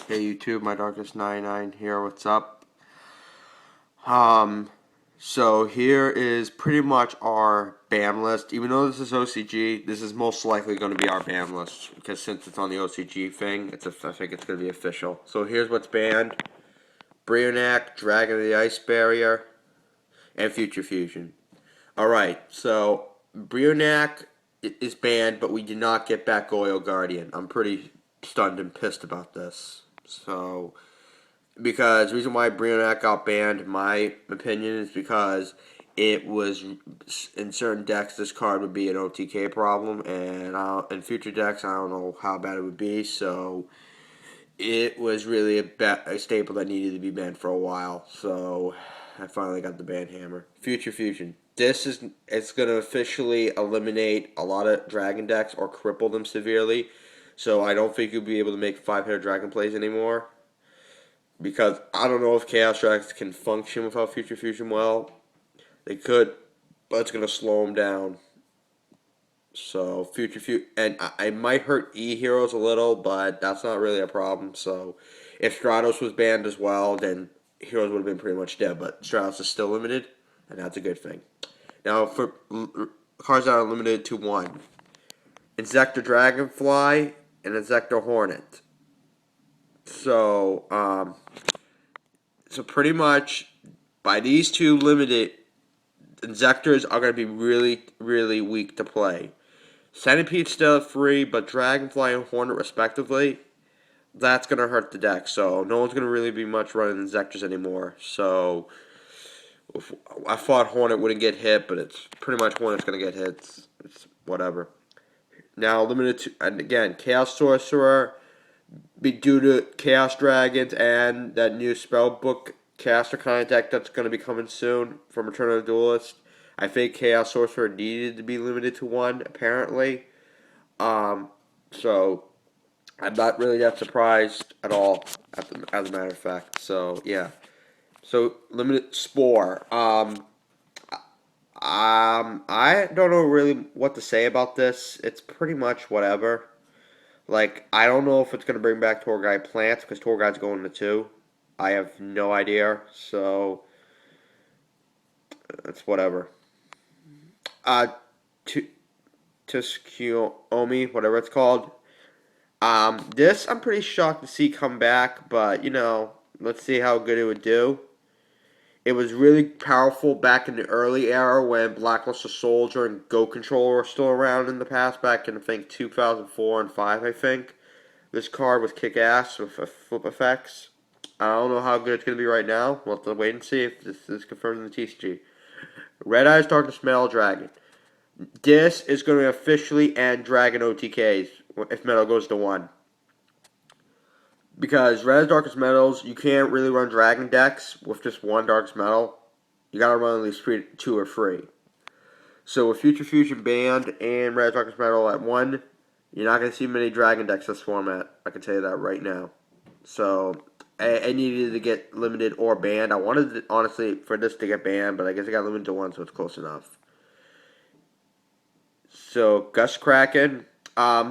Hey YouTube, my darkest 99 here. What's up? Um, so here is pretty much our ban list. Even though this is OCG, this is most likely going to be our ban list because since it's on the OCG thing, I think it's going to be official. So here's what's banned: Brionac, Dragon of the Ice Barrier, and Future Fusion. All right, so Brionac is banned, but we did not get back Oil Guardian. I'm pretty stunned and pissed about this. So because the reason why Brionac got banned, in my opinion, is because it was in certain decks this card would be an OTK problem, and in future decks I don't know how bad it would be. So it was really a staple that needed to be banned for a while. So I finally got the ban hammer. Future Fusion. It's gonna officially eliminate a lot of dragon decks or cripple them severely. So I don't think you'll be able to make 5-hitter dragon plays anymore because I don't know if Chaos Dragons can function without Future Fusion well. They could, but it's going to slow them down. So Future Fusion, and I might hurt E Heroes a little, but that's not really a problem. So if Stratos was banned as well, then Heroes would have been pretty much dead. But Stratos is still limited, and that's a good thing. Now for cards that are limited to one: Inzektor Dragonfly and Inzektor Hornet. So so pretty much by these two limited, Inzektors are going to be really, really weak to play. Centipede's still free, but Dragonfly and Hornet respectively, that's going to hurt the deck. So no one's going to really be much running Inzektors anymore. So I thought Hornet wouldn't get hit, but it's pretty much Hornet's going to get hit. It's whatever. Now limited to, and again, Chaos Sorcerer, due to Chaos Dragons and that new spellbook caster kind of deck that's going to be coming soon from Return of the Duelist. I think Chaos Sorcerer needed to be limited to one, apparently. So I'm not really that surprised at all, as a matter of fact. So yeah. So limited Spore. I don't know really what to say about this. It's pretty much whatever. Like, I don't know if it's going to bring back Tour Guide Plants because Tour Guide's going to 2. I have no idea. So, it's whatever. Uh, Tuscuomi, whatever it's called. This I'm pretty shocked to see come back, but, let's see how good it would do. It was really powerful back in the early era when Blacklist of Soldier and Go Controller were still around in the past, back in, I think, 2004 and 5, I think. This card was kick-ass with flip effects. I don't know how good it's going to be right now. We'll have to wait and see if this is confirmed in the TCG. Red Eyes Darkness Metal Dragon. This is going to officially end Dragon OTKs if Metal goes to 1. Because Red Eyes Darkest Metals, you can't really run Dragon decks with just one Darkest Metal. You gotta run at least 2 or 3. So with Future Fusion banned and Red Eyes Darkest Metal at 1, you're not going to see many Dragon decks this format. I can tell you that right now. So, I needed to get limited or banned. I wanted, honestly, for this to get banned, but I guess I got limited to 1, so it's close enough. So, Gust Kraken.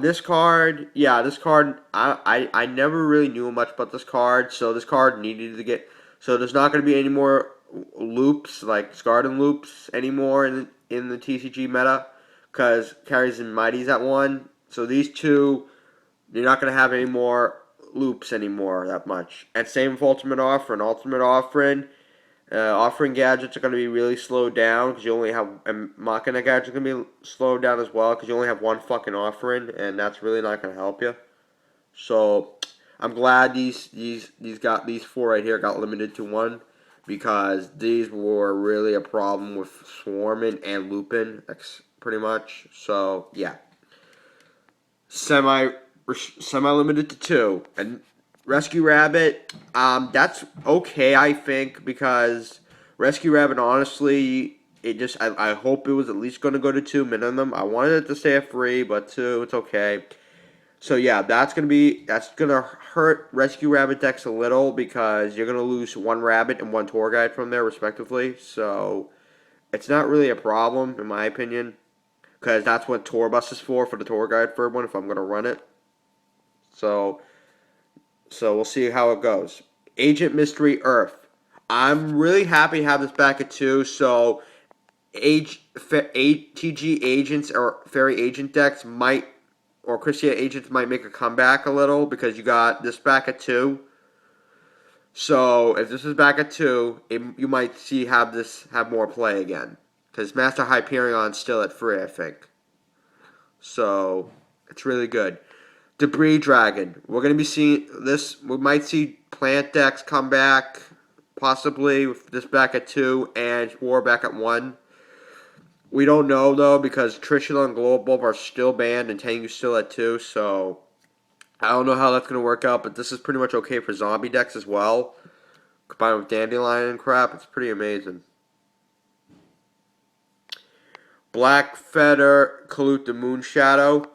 This card, I never really knew much about this card, so this card needed to get... So, there's not going to be any more loops, like Scarden loops, anymore in the TCG meta, because Carries and Mighties at 1. So these two, you're not going to have any more loops anymore that much. And same with Ultimate Offering. Offering gadgets are going to be really slowed down because you only have, and Machina gadgets are going to be slowed down as well because you only have one fucking offering, and that's really not going to help you. So I'm glad these 4 right here got limited to 1 because these were really a problem with swarming and looping, pretty much. So yeah. Semi limited to 2. And Rescue Rabbit, that's okay, I think, because Rescue Rabbit, honestly, I hope it was at least going to go to 2 minimum. I wanted it to stay at 3, but 2, it's okay. So yeah, that's gonna hurt Rescue Rabbit decks a little because you're gonna lose 1 Rabbit and 1 Tour Guide from there respectively. So it's not really a problem in my opinion. Because that's what Tour Bus is for the Tour Guide for one if I'm going to run it. So So we'll see how it goes. Agent Mystery Earth. I'm really happy to have this back at 2. So TG agents or fairy agent decks might, or Christia agents might make a comeback a little because you got this back at 2. So if this is back at 2, you might see have more play again because Master Hyperion's still at 3, I think. So it's really good. Debris Dragon. We're going to be seeing this. We might see plant decks come back, possibly with this back at 2 and War back at 1. We don't know though because Trishula and Global are still banned and Tengu's still at 2. So I don't know how that's going to work out. But this is pretty much okay for zombie decks as well. Combined with Dandelion and crap, it's pretty amazing. Black Feather, Kalut the Moonshadow.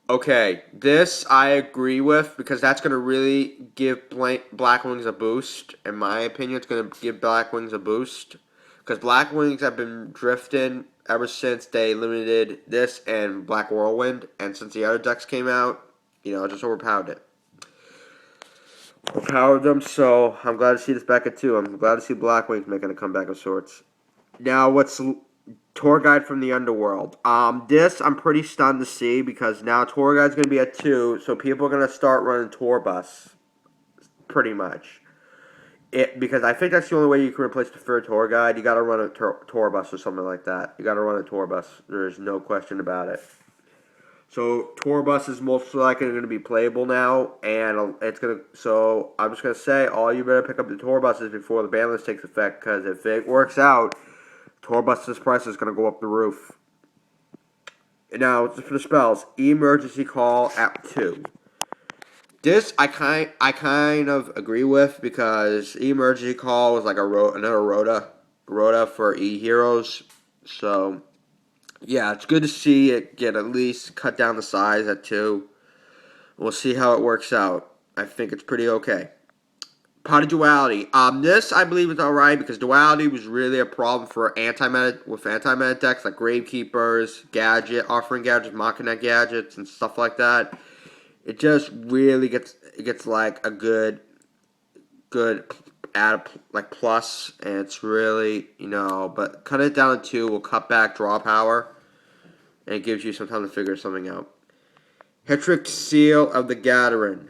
Okay, this I agree with because that's going to really give Blackwings a boost. In my opinion, it's going to give Blackwings a boost. Because Blackwings have been drifting ever since they limited this and Black Whirlwind. And since the other decks came out, just overpowered it. Overpowered them, so I'm glad to see this back at 2. I'm glad to see Blackwings making a comeback of sorts. Now, what's Tour Guide from the Underworld? This I'm pretty stunned to see because now Tour Guide's going to be at 2, so people are going to start running Tour Bus, pretty much. Because I think that's the only way you can replace the third Tour Guide. You got to run a Tour Bus or something like that. You got to run a Tour Bus. There's no question about it. So Tour Bus is most likely going to be playable now, and it's going to. So I'm just going to say, all you better pick up the Tour Buses before the ban list takes effect, because if it works out, Tour Bus's price is going to go up the roof. Now for the spells, Emergency Call at 2. This I kind of agree with because Emergency Call was like another Rhoda for E heroes. So yeah, it's good to see it get at least cut down the size at 2. We'll see how it works out. I think it's pretty okay. Pot of Duality. This I believe is alright because Duality was really a problem for anti-meta decks like Gravekeepers, offering gadgets, Machina gadgets, and stuff like that. It just really gets like a good add like plus, and it's really but cut it down to 2 will cut back draw power, and it gives you some time to figure something out. Hetric Seal of the Gathering.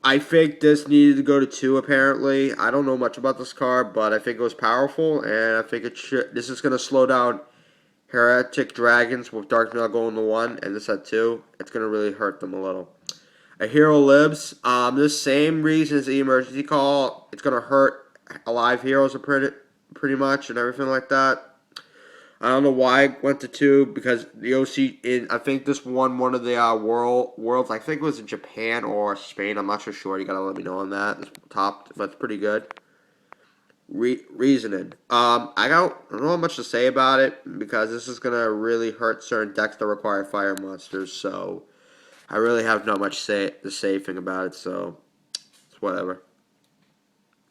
I think this needed to go to 2 apparently. I don't know much about this card, but I think it was powerful, and I think it should. This is going to slow down Heretic Dragons with Dark Mail going to 1, and this at 2. It's going to really hurt them a little. A Hero Lives. This same reason as the Emergency Call. It's going to hurt alive heroes pretty much and everything like that. I don't know why I went to 2 because the OC I think this won one of the worlds. I think it was in Japan or Spain. I'm not so sure. You gotta let me know on that. It's topped, but it's pretty good. Reasoning. I don't know much to say about it because this is gonna really hurt certain decks that require fire monsters. So I really have not much to say about it. So it's whatever.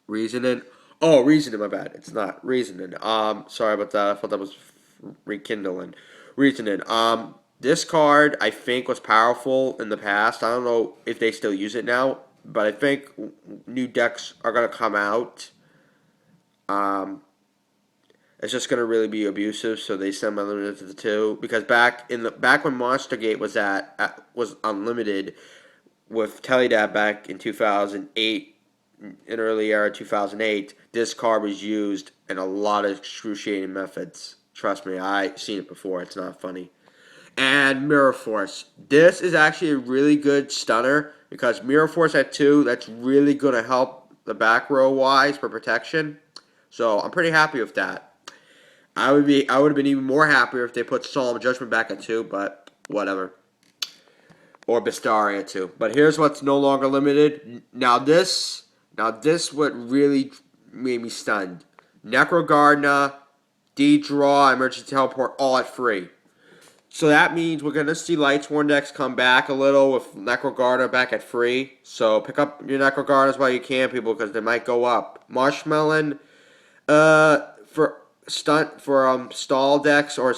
Reasoning. Oh, Reasoning. My bad. It's not Reasoning. Sorry about that. I thought that was Rekindling. Reasoning. This card I think was powerful in the past. I don't know if they still use it now, but I think new decks are gonna come out. It's just gonna really be abusive, so they send my limited to the 2 because back when Monstergate was unlimited with teledad back in 2008, in early era 2008, this card was used in a lot of excruciating methods. Trust me, I've seen it before. It's not funny. And Mirror Force. This is actually a really good stunner because Mirror Force at 2, that's really going to help the back row wise for protection. So I'm pretty happy with that. I would have been even more happier if they put Solemn Judgment back at 2, but whatever. Or Bistari at 2. But here's what's no longer limited. Now this what really made me stunned. Necrogardna, D-Draw, Emergency Teleport, all at 3. So that means we're going to see Lightsworn decks come back a little with Necrogardna back at 3. So pick up your Necrogardnas while you can, people, because they might go up. Marshmelon, for stall decks or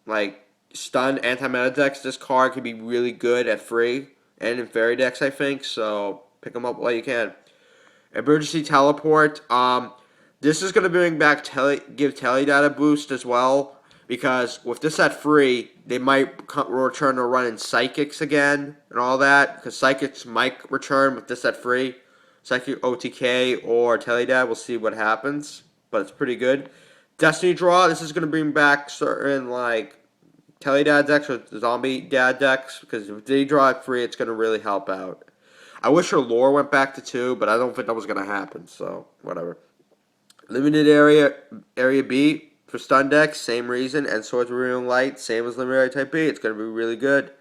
like stun anti-meta decks, this card could be really good at 3. And in fairy decks, I think. So Pick them up while you can. Emergency teleport. This is going to bring back give teledad a boost as well, because with this at free, they might return to running psychics again and all that, because psychics might return with this at free. Psychic OTK or teledad. We'll see what happens, but it's pretty good. Destiny draw. This is going to bring back certain like teledad decks or zombie dad decks, because if they draw it free, it's going to really help out. I wish her lore went back to 2, but I don't think that was going to happen, so whatever. Limited area B for stun decks, same reason, and Swords of Renewing Light, same as Limited Area Type B. It's going to be really good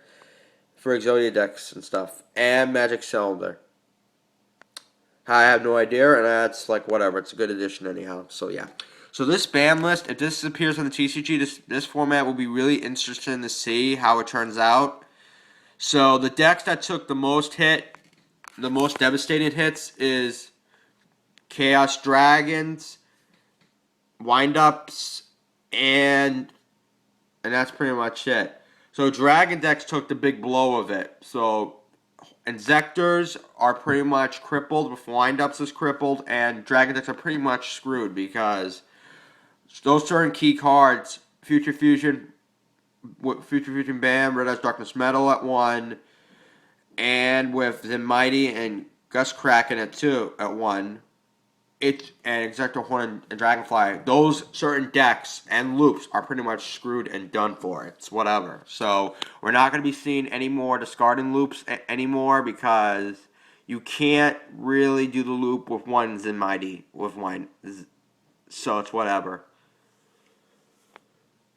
for Exodia decks and stuff. And Magic Cylinder. I have no idea, and that's like whatever. It's a good addition anyhow, so yeah. So this ban list, if this appears on the TCG, this format will be really interesting to see how it turns out. So the decks that took the most devastating hits is Chaos Dragons, Windups, and that's pretty much it. So Dragon decks took the big blow of it. So Inzektors are pretty much crippled, with Windups is crippled, and Dragon decks are pretty much screwed because those certain key cards, Future Fusion Bam, Red Eyes Darkness Metal at 1, and with Zenmighty and Gust Kraken at 2 at 1, and Inzektor Horn and Dragonfly, those certain decks and loops are pretty much screwed and done for. It's whatever. So we're not going to be seeing any more discarding loops anymore, because you can't really do the loop with one Zenmighty with one. So it's whatever.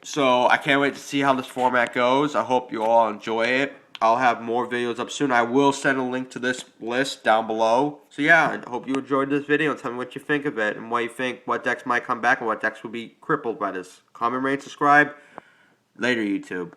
So I can't wait to see how this format goes. I hope you all enjoy it. I'll have more videos up soon. I will send a link to this list down below. So yeah, I hope you enjoyed this video. Tell me what you think of it and what you think, what decks might come back and what decks will be crippled by this. Comment, rate, subscribe. Later, YouTube.